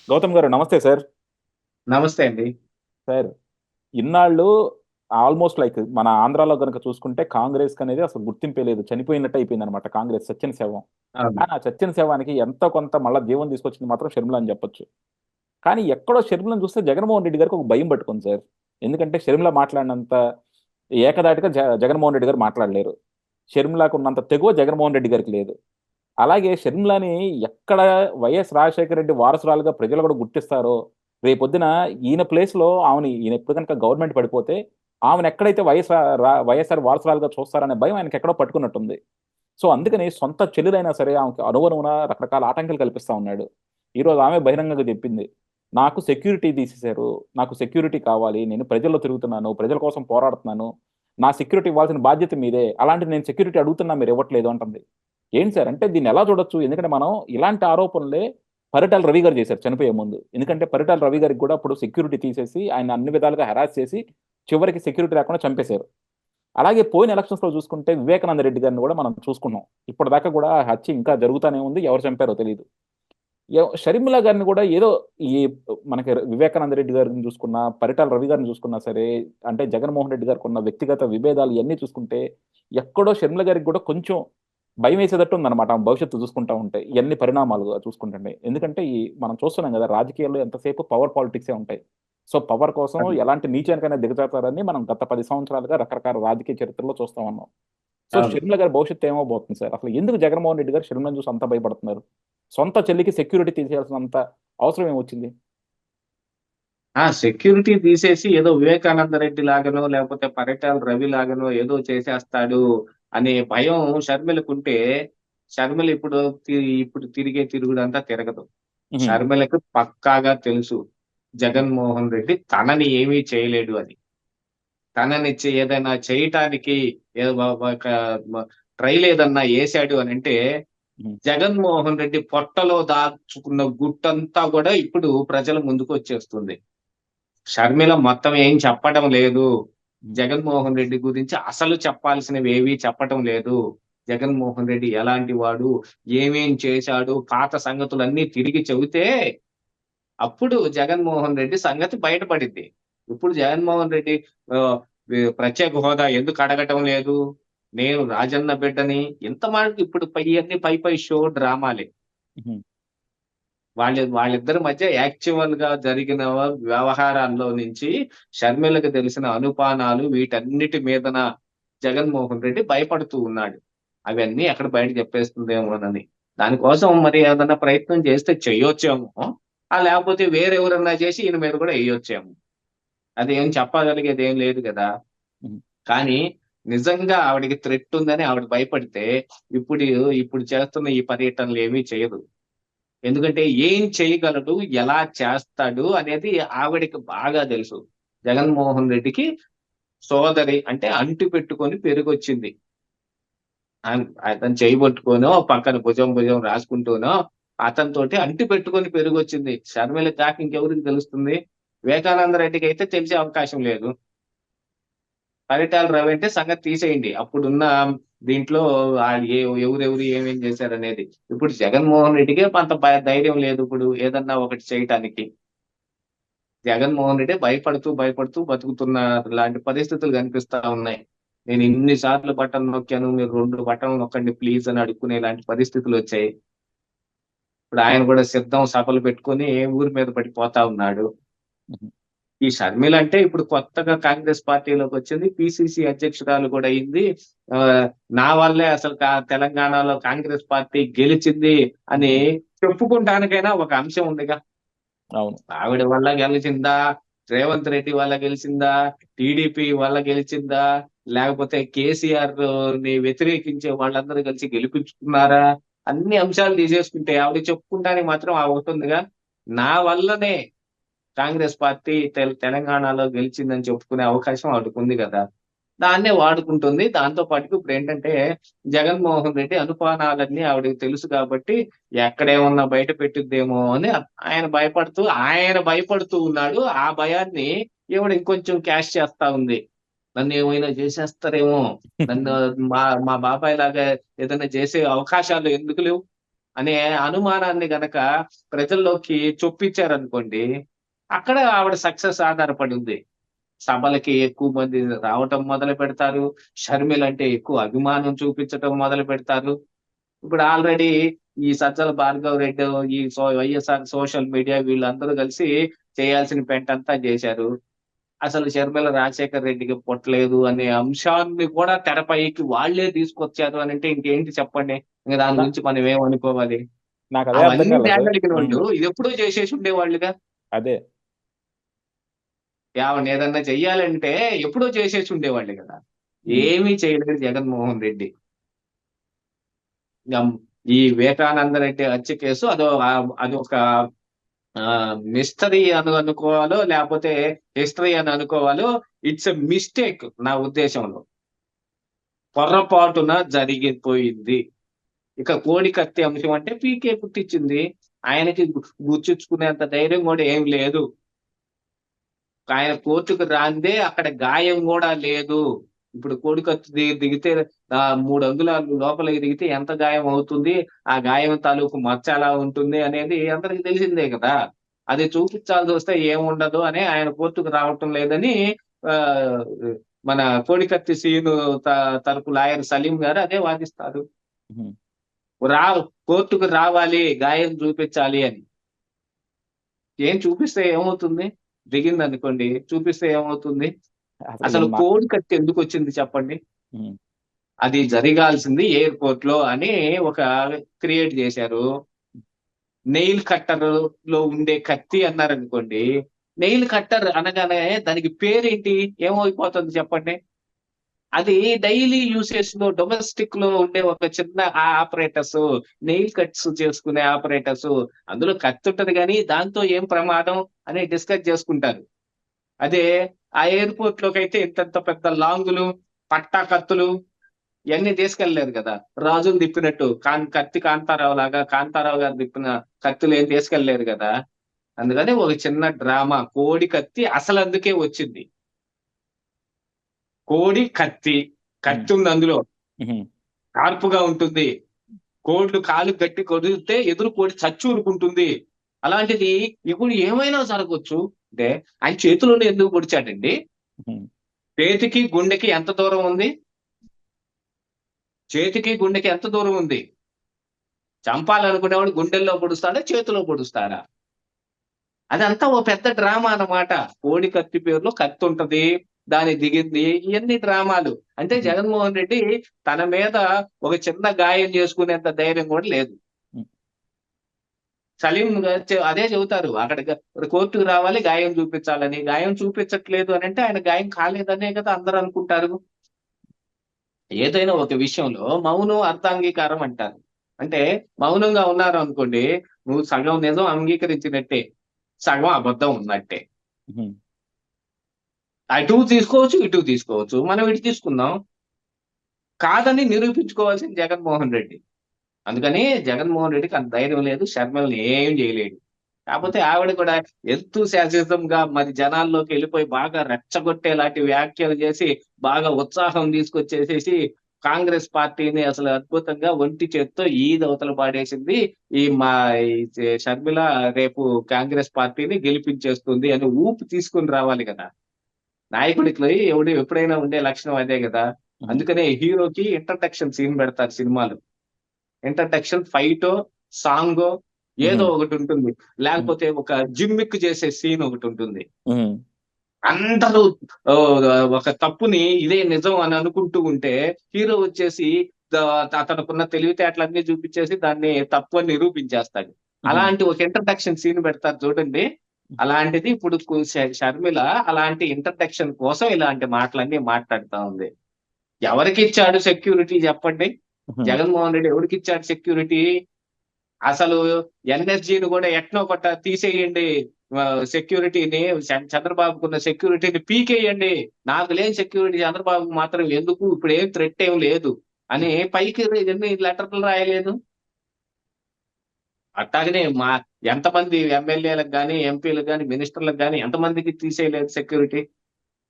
గౌతమ్ గారు నమస్తే సార్. నమస్తే అండి. సార్, ఇన్నాళ్ళు ఆల్మోస్ట్ లైక్ మన ఆంధ్రాలో గనుక చూసుకుంటే కాంగ్రెస్ అనేది అసలు గుర్తింపే లేదు, చనిపోయినట్టు అయిపోయింది అనమాట కాంగ్రెస్, సత్యన శవం. అవును. కానీ ఆ సత్యన శవానికి ఎంతో కొంత మళ్ళా జీవం తీసుకొచ్చింది మాత్రం షర్మిల అని చెప్పొచ్చు. కానీ ఎక్కడో షర్మిలను చూస్తే జగన్మోహన్ రెడ్డి గారికి ఒక భయం పట్టుకుంది సార్. ఎందుకంటే షర్మిల మాట్లాడినంత ఏకదాటిగా జగన్మోహన్ రెడ్డి గారు మాట్లాడలేరు. షర్మిలకు ఉన్నంత తెగువ జగన్మోహన్ రెడ్డి గారికి లేదు. అలాగే షర్మిలని ఎక్కడ వైఎస్ రాజశేఖర రెడ్డి వారసురాలుగా ప్రజలు కూడా గుర్తిస్తారో, రేపొద్దున ఈయన ప్లేస్ లో ఈయన ఎప్పుడు కనుక గవర్నమెంట్ పడిపోతే ఆమెను ఎక్కడైతే వైఎస్ఆర్ వారసురాలుగా చూస్తారనే భయం ఆయనకి ఎక్కడో పట్టుకున్నట్టుంది. సో అందుకని సొంత చెల్లెలైనా సరే ఆమెకి అనుగుణమున రకరకాల ఆటంకాలు కల్పిస్తా ఉన్నాడు. ఈ రోజు ఆమె బహిరంగంగా చెప్పింది, నాకు సెక్యూరిటీ తీసేశారు, నాకు సెక్యూరిటీ కావాలి, నేను ప్రజల్లో తిరుగుతున్నాను, ప్రజల కోసం పోరాడుతున్నాను, నా సెక్యూరిటీ ఇవ్వాల్సిన బాధ్యత మీదే, అలాంటి నేను సెక్యూరిటీ అడుగుతున్నా మీరు ఇవ్వట్లేదు అంటుంది. ఏంటి సార్ అంటే దీన్ని ఎలా చూడొచ్చు? ఎందుకంటే మనం ఇలాంటి ఆరోపణలే పరిటాల రవి గారు చేశారు చనిపోయే ముందు. ఎందుకంటే పరిటాల రవి గారికి కూడా అప్పుడు సెక్యూరిటీ తీసేసి ఆయన అన్ని విధాలుగా హెరాస్ చేసి చివరికి సెక్యూరిటీ లేకుండా చంపేశారు. అలాగే పోయిన ఎలక్షన్స్ లో చూసుకుంటే వివేకానంద రెడ్డి గారిని కూడా మనం చూసుకున్నాం. ఇప్పటిదాకా కూడా ఆ హత్య ఇంకా జరుగుతూనే ఉంది, ఎవరు చంపారో తెలియదు. షర్మిల గారిని కూడా ఏదో ఈ మనకి వివేకానంద రెడ్డి గారిని చూసుకున్నా, పరిటాల రవి గారిని చూసుకున్నా సరే, అంటే జగన్మోహన్ రెడ్డి గారికి ఉన్న వ్యక్తిగత విభేదాలు ఇవన్నీ చూసుకుంటే ఎక్కడో షర్మిల గారికి కూడా కొంచెం భయం వేసేటట్టు ఉందన్నమాట ఆమె భవిష్యత్తు చూసుకుంటా ఉంటే, ఇవన్నీ పరిణామాలు చూసుకుంటుంటే. ఎందుకంటే ఈ మనం చూస్తున్నాం కదా, రాజకీయాల్లో ఎంతసేపు పవర్ పాలిటిక్సే ఉంటాయి. సో పవర్ కోసం అవును. ఎలాంటి నీచానికైనా దిగజారుతారని మనం గత 10 సంవత్సరాలుగా రకరకాల రాజకీయ చరిత్రలో చూస్తా ఉన్నాం. సో అవును. షర్మిల గారి భవిష్యత్తు ఏమవబోతుంది సార్? అసలు ఎందుకు జగన్మోహన్ రెడ్డి గారు షర్మిలను చూసి అంత భయపడుతున్నారు? సొంత చెల్లికి సెక్యూరిటీ తీసేయాల్సినంత అవసరం ఏమొచ్చింది? సెక్యూరిటీ తీసేసి ఏదో వివేకానంద రెడ్డి లాగానో, లేకపోతే పరిటాల రవి లాగానో ఏదో చేసేస్తాడు అనే భయం షర్మిలకుంటే, షర్మిల ఇప్పుడు తిరిగే తిరుగుడంతా తిరగదు. ఉహు, షర్మిలకు పక్కాగా తెలుసు జగన్మోహన్ రెడ్డి తనని ఏమీ చేయలేడు అని. ఏదైనా చేయటానికి ఏదో ఒక ట్రైల్ ఏదన్నా వేసాడు అని అంటే, ఉహు, జగన్మోహన్ రెడ్డి పొట్టలో దాచుకున్న గుట్టంతా కూడా ఇప్పుడు ప్రజల ముందుకు వచ్చేస్తుంది. షర్మిల మొత్తం ఏం చెప్పడం లేదు. ఉహు, జగన్మోహన్ రెడ్డి గురించి అసలు చెప్పాల్సినవి ఏవీ చెప్పటం లేదు. జగన్మోహన్ రెడ్డి ఎలాంటి వాడు, ఏమేం చేశాడు, పాత సంగతులన్నీ తిరిగి చెబితే అప్పుడు జగన్మోహన్ రెడ్డి సంగతి బయటపడిద్ది. ఇప్పుడు జగన్మోహన్ రెడ్డి ప్రత్యేక హోదా ఎందుకు అడగటం లేదు? నేను రాజన్న బిడ్డని, ఇంత మాటకి ఇప్పుడు ఇయన్నీ పై పై షో డ్రామాలే. ఉహు. వాళ్ళిద్దరి మధ్య యాక్చువల్ గా జరిగిన వ్యవహారాల్లో నుంచి షర్మిలకు తెలిసిన అనుపానాలు వీటన్నిటి మీదన జగన్మోహన్ రెడ్డి భయపడుతూ ఉన్నాడు. అవన్నీ ఎక్కడ బయట చెప్పేస్తుందేమోనని. దానికోసం మరి ఏదన్నా ప్రయత్నం చేస్తే చెయ్యొచ్చేమో. లేకపోతే వేరెవరన్నా చేసి ఈయన మీద కూడా ఎయ్యొచ్చేమో. అదేం చెప్పగలిగేది ఏం లేదు గదా! ఉహు. కానీ నిజంగా ఆవిడకి థ్రెట్ ఉందని ఆవిడ భయపడితే ఇప్పుడు ఇప్పుడు చేస్తున్న ఈ పర్యటనలు ఏమీ చేయదు. ఎందుకంటే ఏం చేయగలడు? ఎలా చేస్తాడు? అనేది ఆవిడకి బాగా తెలుసు. జగన్మోహన్ రెడ్డికి సోదరి అంటే అంటి పెట్టుకొని పెరిగొచ్చింది. అతను చెయ్యి పట్టుకోనో, పక్కన భుజం భుజం రాసుకుంటూనో అతనితోటి అంటి పెట్టుకొని పెరిగొచ్చింది. షర్మిలకి కాక ఇంకెవరికి తెలుస్తుంది? వివేకానంద రెడ్డికైతే తెలిసే అవకాశం లేదు. పరిటాల రవి అంటే సంగతి తీసేయండి. అప్పుడున్న దీంట్లో ఆళ్ళు ఎవరెవరు ఏమేం చేశారనేది. ఇప్పుడు జగన్మోహన్ రెడ్డికే అంత ధైర్యం లేదు ఇప్పుడు ఏదన్నా ఒకటి చేయటానికి. జగన్మోహన్ రెడ్డి భయపడుతూ బతుకుతున్న లాంటి పరిస్థితులు కనిపిస్తా ఉన్నాయి. నేను ఇన్ని సార్లు బటన్ నొక్కాను. మీరు 2 బటన్లు నొక్కండి ప్లీజ్ అని అడుక్కునే లాంటి పరిస్థితులొచ్చాయి. ఇప్పుడు ఆయన కూడా సిద్ధం సభలు పెట్టుకొని ఊరి మీద పడిపోతా ఉన్నాడు. ఉహు. ఈ షర్మిల అంటే ఇప్పుడు కొత్తగా కాంగ్రెస్ పార్టీలోకి వచ్చింది. పిసిసి అధ్యక్షురాలు కూడా అయింది. ఆహ్, నా వల్లే అసలు తెలంగాణలో కాంగ్రెస్ పార్టీ గెలిచింది అని ఉహు. చెప్పుకుంటానికైనా ఒక అంశం ఉందిగా. అవును. ఆవిడ వల్ల గెలిచిందా? రేవంత్ రెడ్డి వల్ల గెలిచిందా? టీడీపీ వల్ల గెలిచిందా? లేకపోతే కేసీఆర్‌ని వ్యతిరేకించే వాళ్ళందరూ కలిసి గెలిపించుకున్నారా? అన్ని అంశాలు తీసేసుకుంటే ఆవిడ చెప్పుకుంటానికి మాత్రం ఆ ఒకటుందిగా. నా వల్లనే కాంగ్రెస్ పార్టీ తెలంగాణలో గెలిచిందని చెప్పుకునే అవకాశం ఆవిడకుంది గదా! దాన్నే వాడుకుంటుంది. దాంతో పాటుగా ఇప్పుడేంటంటే, జగన్మోహన్ రెడ్డి అనుపానాలన్నీ ఆవిడకి తెలుసు కాబట్టి, ఎక్కడేమన్నా బయట పెట్టిద్దేమో అని ఆయన భయపడుతూ ఉన్నాడు. ఆ భయాన్ని ఈవిడ ఇంకొంచెం క్యాష్ చేస్తా ఉంది. నన్నేమైనా చేసేస్తారేమో! నన్ను మా మా బాబాయ్ లాగా ఏదైనా చేసే అవకాశాలు ఎందుకు లేవు? అనే అనుమానాన్ని గనక ప్రజల్లోకి చొప్పించారనుకోండి, అక్కడ ఆవిడ సక్సెస్ ఆధారపడి ఉంది. సభలకి ఎక్కువ మంది రావటం మొదలు పెడతారు. షర్మిల అంటే ఎక్కువ అభిమానం చూపించటం మొదలు పెడతారు. ఇప్పుడు ఆల్రెడీ ఈ సజ్జల భార్గవరెడ్డి, ఈ వైఎస్ఆర్ సోషల్ మీడియా వీళ్ళందరూ కలిసి చేయాల్సిన పెంటంతా చేశారు. అసలు షర్మిల రాజశేఖర్ రెడ్డికి పుట్టలేదు అనే అంశాన్ని కూడా తెరపైకి వాళ్ళే తీసుకొచ్చారు అనంటే ఇంకేంటి చెప్పండి? ఇంక దాని నా- గురించి మనం ఏమనుకోవాలి? నాకు అదే అర్థం అవన్నీ కాలేదు సార్. తేగలిగినోళ్ళు ఇదెప్పుడో చేసేసి ఉండేవాళ్ళుగా. అదే. ఆవిడని ఏదన్నా చెయ్యాలంటే ఎప్పుడో చేసేసి ఉండేవాళ్ళు కదా! ఉమ్, ఏమీ చేయలేదు జగన్మోహన్ రెడ్డి. గం ఈ వివేకానంద రెడ్డి హత్య కేసు అదొక మిస్టరీ అని అనుకోవాలో, లేపోతే హిస్టరీ అని అనుకోవాలో. ఇట్స్ ఎ మిస్టేక్ నా ఉద్దేశంలో. పొర్రపాటున జరిగిపోయింది. ఇక కోడికత్తి అంశం అంటే పీకే పుట్టిచ్చింది. ఆయనకి గుర్చిచ్చుకునేంత ధైర్యం గూడా ఏం లేదు. ఆయన కోర్టుకు రాందే అక్కడ గాయం గూడా లేదు. ఇప్పుడు కోడికత్తి దిగితే 3 అంగుళాలు లోపలికి దిగితే ఎంత గాయం అవుతుంది? ఆ గాయం తాలూకు మచ్చ ఎలా ఉంటుంది అనేది అందరికి తెలిసిందే గదా! అది చూపించాల్సొస్తే ఏముండదు అని ఆయన కోర్టుకు రావటం లేదని ఆహ్, మన కోడికత్తి సీను త తరపు లాయర్ సలీం గారు అదే వాదిస్తారు. ఉమ్. రా కోర్టుకు రావాలి, గాయం చూపించాలి అని. ఏం చూపిస్తే ఏమవుతుంది? దిగిందనుకోండి, చూపిస్తే ఏమవుతుంది? అసలు అసలు కోడికత్తి ఎందుకొచ్చింది చెప్పండి? ఉమ్, అది జరగాల్సింది ఎయిర్‌పోర్ట్‌లో అని ఒక క్రియేట్ జేశారు. నెయిల్ కట్టర్‌లో ఉండే కత్తి అన్నారనుకోండి. నెయిల్ కట్టర్ అనగానే దానికి పేరేంటి? ఏమైపోతుంది చెప్పండి? అది డైలీ యూసేజ్‌లో డొమెస్టిక్‌లో ఉండే ఒక చిన్న ఆపరేటర్సు, నెయిల్ కట్స్ చేసుకునే ఆపరేటర్సు. అందులో కత్తుంటది గానీ, దాంతో ఏం ప్రమాదం అని డిస్కస్ జేసుకుంటారు. అదే ఆ ఎయిర్‌పోర్ట్‌లోకైతే ఇంతింత పెద్ద లాంగులు, పట్టా కత్తులు ఇయన్నీ తీసుకెళ్ళలేదు గదా! రాజులు తిప్పినట్టు. కత్తి కాంతారావు లాగా కాంతారావు గారు తిప్పిన కత్తులేం తీసుకెళ్ళలేదు గదా! అందుకని ఒక చిన్న డ్రామా. కోడి కత్తి అసలందుకే వచ్చింది. కోడి కత్తి. ఉమ్, కత్తుందందులో. ఉమ్, షార్ప్‌గా ఉంటుంది. కోడ్లు కాలు గట్టి కొడితే ఎదురు కోడి చచ్చూరుకుంటుంది. అలాంటిది ఇప్పుడు ఏమైనా జరగొచ్చు. అంటే ఆయన చేతిలోనే ఎందుకు పొడిచాడండి? ఉమ్. చేతికి, గుండెకి ఎంత దూరం ఉంది? చేతికి, గుండెకి ఎంత దూరం ఉంది? చంపాలనుకునేవాడు గుండెల్లో పొడుస్తాడా? చేతిలో పొడుస్తాడా? అదంతా ఓ పెద్ద డ్రామా అన్నమాట. కోడి కత్తి పేరులో కత్తుంటది. దానికి దిగింది. ఇయన్నీ డ్రామాలు. అంటే ఉమ్. జగన్మోహన్ రెడ్డి తన మీద ఒక చిన్న గాయం చేసుకునేంత ధైర్యం కూడా లేదు. ఉమ్. సలీం గారు అదే చెబుతారు. కోర్టుకు రావాలి, గాయం చూపించాలని. గాయం చూపించట్లేదు అనంటే ఆయన గాయం కాలేదనే కదా అందరూ అనుకుంటారు. ఏదైనా ఒక విషయంలో మౌనం అర్థాంగీకారం అంటారు. అంటే మౌనంగా ఉన్నారనుకోండి, నువ్వు సగం నిజం అంగీకరించినట్టే. సగం అబద్ధం ఉన్నట్టే. ఉమ్. అటు తీసుకోవచ్చు, ఇటు తీసుకోవచ్చు. మనం ఇటు తీసుకుందాం. కాదని నిరూపించుకోవాల్సింది జగన్మోహన్ రెడ్డి. అందుకని జగన్మోహన్ రెడ్డికి అంత ధైర్యం లేదు. షర్మిలని ఏం చేయలేడు. కాపోతే ఆవిడ కూడా ఎంతూసియాసిజంగా మరి జనాల్లోకి ఎళ్ళిపోయి బాగా రెచ్చగొట్టేలాంటి వ్యాఖ్యలు చేసి, బాగా ఉత్సాహం తీసుకొచ్చేసేసి కాంగ్రెస్ పార్టీని అసలు అద్భుతంగా ఒంటి చేత్తో ఈదవతల పాడేసింది. ఈ షర్మిల రేపు కాంగ్రెస్ పార్టీని గెలిపించేస్తుంది అని ఊపు తీసుకొని రావాలి కదా! నాయకుడికి ఎప్పుడైనా ఉండే లక్షణం అదే గదా! ఉమ్. అందుకనే హీరోకి ఇంట్రడక్షన్ సీన్ పెడతారు సినిమాలో. ఇంట్రడక్షన్ ఫైటో, సాంగో ఏదో ఉమ్. ఒకటుంటుంది. ఉమ్. లేకపోతే ఒక జిమ్మిక్ చేసే సీన్ ఒకటుంటుంది. ఉమ్. అందరూ ఓహ్! ఒక తప్పుని ఇదే నిజం అని అనుకుంటూ ఉంటే, హీరో వచ్చేసి ద అతనుకున్న తెలివితేటలన్నీ చూపించేసి దాన్ని తప్పు అని నిరూపించేస్తాడు. ఉమ్. అలాంటి ఒక ఇంట్రడక్షన్ సీన్ పెడతారు చూడండి. అలాంటిది ఇప్పుడు షర్మిల అలాంటి ఇంట్రడక్షన్ కోసం ఇలాంటి మాటలన్నీ మాట్లాడుతా ఉంది. ఎవరికిచ్చాడు సెక్యూరిటీ చెప్పండి? ఉమ్. జగన్మోహన్ రెడ్డి ఎవరికిచ్చాడు సెక్యూరిటీ? అసలు ఎన్ఎస్‌జీని గూడా ఎట్నో కొట్ట తీసేయండి. సెక్యూరిటీని చంద్రబాబుకున్న సెక్యూరిటీని పీకేయండి. నాకు లేని సెక్యూరిటీ చంద్రబాబుకి మాత్రం ఎందుకు? ఇప్పుడేం థ్రెట్ ఏం లేదు. అని పైకి ఎన్ని లెటర్‌లు రాయలేదు? అట్టాగనే ఎంతమంది ఎమ్మెల్యేలకు గాని, ఎంపీలకు గాని, మినిస్టర్‌లకు గాని ఎంతమందికి తీసేయలేదు సెక్యూరిటీ?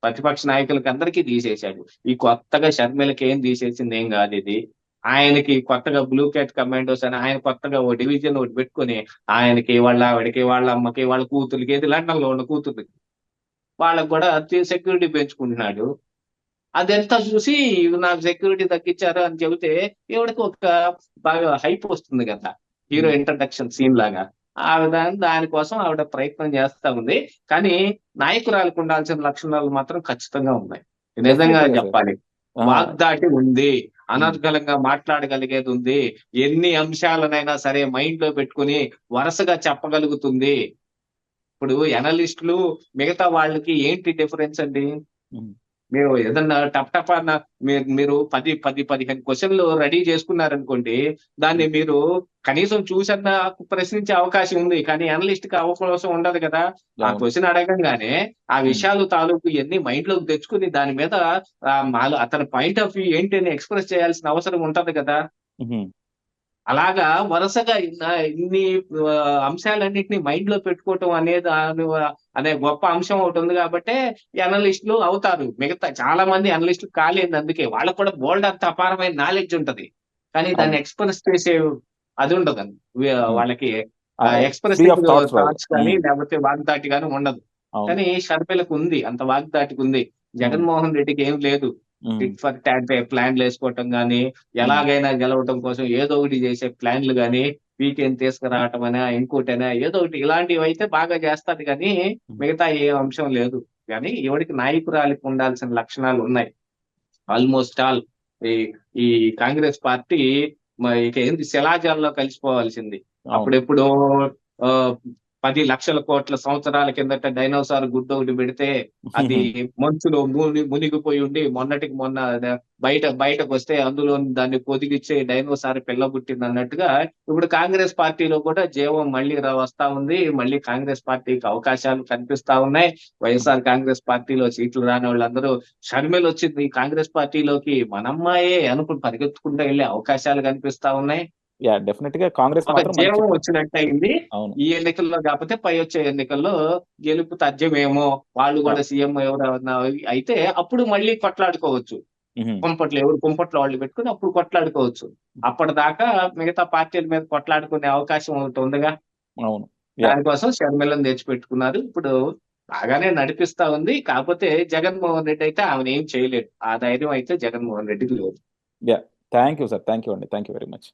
ప్రతిపక్ష నాయకులకి అందరికీ తీసేశాడు. ఈ కొత్తగా షర్మిలకేం తీసేసిందేం గాదిది. ఆయనకి కొత్తగా బ్లూ క్యాట్ కమాండోస్ అని ఆయన కొత్తగా ఓ డివిజన్ ఒకటి పెట్టుకొని ఆయనకి వాళ్ళ ఆవిడకి వాళ్ళ అమ్మకి వాళ్ళ కూతురికి ఏది లండన్ లో ఉన్న కూతుర్లకి వాళ్ళకి కూడా సెక్యూరిటీ పెంచుకుంటున్నాడు. అదంతా చూసి నాకు సెక్యూరిటీ తగ్గించారు అని చెబితే ఈవిడకి ఒక బాగా హైప్ వస్తుంది కదా, హీరో ఉమ్, ఇంట్రడక్షన్ సీన్ లాగా. దానికోసం ఆవిడ ప్రయత్నం చేస్తా ఉంది. కానీ నాయకురాలకు ఉండాల్సిన లక్షణాలు మాత్రం ఖచ్చితంగా ఉన్నాయి. నిజంగా డెఫినెట్లీగా సార్. చెప్పాలి. ఆ, వాగ్దాటి ఉంది. ఉమ్, అనర్గళంగా మాట్లాడగలిగేది ఉంది. ఎన్ని అంశాలనైనా సరే మైండ్ లో పెట్టుకుని వరుసగా చెప్పగలుగుతుంది. ఇప్పుడు ఎనలిస్టులు మిగతా వాళ్ళకి ఏంటి డిఫరెన్స్ అండి? ఉమ్, మీరు ఏదన్నా టపటపా మీరు 15 క్వశ్చన్లు రెడీ చేసుకున్నారనుకోండి. దాన్ని ఉమ్, మీరు కనీసం చూసన్నా ప్రశ్నించే అవకాశం ఉంది. కానీ అనలిస్ట్ కి అవకాశం ఉండదు కదా. ఆ అవును. క్వశ్చన్ అడగంగానే ఆ ఉమ్, విషయాలు తాలూకు ఇయన్నీ మైండ్ లోకి తెచ్చుకుని దాని మీద అతని పాయింట్ ఆఫ్ వ్యూ ఏంటి అని ఎక్స్‌ప్రెస్ చేయాల్సిన అవసరం ఉంటది కదా. ఉమ్, అలాగా వరుసగా ఇన్ని అంశాలన్నిటిని మైండ్ లో పెట్టుకోవటం అనేది అనే గొప్ప అంశం ఒకటి ఉంది కాబట్టే అనలిస్టులు అవుతారు. మిగతా చాలా మంది అనలిస్టులు కాలేదు అందుకే. వాళ్ళకి కూడా బోలెడు అంత అపారమైన నాలెడ్జ్ ఉంటది. కానీ దాన్ని అవును. ఎక్స్‌ప్రెస్ చేసే అది ఉండదండి. ఉమ్, వాళ్ళకి free expressive of thoughts Rao. Thoughts కానీ ఉమ్, లేకపోతే వాగ్ధాటి గాని ఉండదు. అవును. కానీ షర్మిలకు ఉంది. అంత వాగ్ధాటికి ఉంది. ఉమ్, జగన్మోహన్ రెడ్డికి ఏం లేదు. ఉమ్, టిట్ ఫర్ టాట్ ప్లాన్‌లేసుకోవటం గాని, ఉమ్, ఎలాగైనా గెలవటం కోసం ఏదో ఒకటి చేసే ప్లాన్‌లు గాని, పీకేని తీసుకురావటమనా, ఇంకోటనా ఏదో ఒకటి ఇలాంటివైతే బాగా చేస్తది గానీ, ఉమ్, మిగతా ఏ అంశం లేదు. గానీ ఈవిడకి నాయకురాలికి ఉండాల్సిన లక్షణాలున్నాయి. Almost all. ఈ ఈ కాంగ్రెస్ పార్టీ ఇక ఏంది శిలాజాల్లో కలిసిపోవాల్సింది. అవును. అప్పుడెప్పుడో ఆహ్, 10,00,00,000 కోట్ల సంవత్సరాల కిందట డైనోసార్ గుడ్డొకటి పెడితే అది మంచులో మునిగిపోయి ఉండి మొన్నటికి మొన్న బయటకొస్తే అందులో దాన్ని పొదిగిచ్చే డైనోసార్ పిల్ల పుట్టిందన్నట్టుగా ఇప్పుడు కాంగ్రెస్ పార్టీలో కూడా జీవం మళ్ళీ వస్తా ఉంది. మళ్ళీ కాంగ్రెస్ పార్టీకి అవకాశాలు కనిపిస్తా ఉన్నాయి. వైఎస్ఆర్ కాంగ్రెస్ పార్టీలో సీట్లు రానోళ్ళందరూ షర్మిలొచ్చింది కాంగ్రెస్ పార్టీలోకి మనమ్మాయే అనుకుని పరిగెత్తుకుంటూ వెళ్ళే అవకాశాలు కనిపిస్తా ఉన్నాయి. యాహ్! డెఫినిట్‌గా కాంగ్రెస్ ఒక మాత్రం మంచి జీవం వచ్చినట్టయింది. అవును. ఈ ఎన్నికల్లో కాకపోతే పై వచ్చే ఎన్నికల్లో గెలుపు తథ్యమేమో. వాళ్ళు ఆ! కూడా సీఎం ఎవరన్నా అయితే అప్పుడు మళ్ళీ కొట్లాడుకోవచ్చు. హుహు. ఎవరు కుంపట్లో వాళ్ళు పెట్టుకొని అప్పుడు కొట్లాడుకోవచ్చు. అప్పటిదాకా మిగతా పార్టీల మీద కొట్లాడుకునే అవకాశం ఒకటి ఉందిగా. అవును. యాహ్! దానికోసం షర్మిలని తెచ్చిపెట్టుకున్నారు. ఇప్పుడు బాగానే నడిపిస్తా ఉంది. కాకపోతే జగన్మోహన్ రెడ్డి అయితే ఆమెనేం చేయలేడు. ఆ ధైర్యం అయితే జగన్మోహన్ రెడ్డికి లేదు. Yeah! Thank you sir. Thank you అండి. Thank you very much.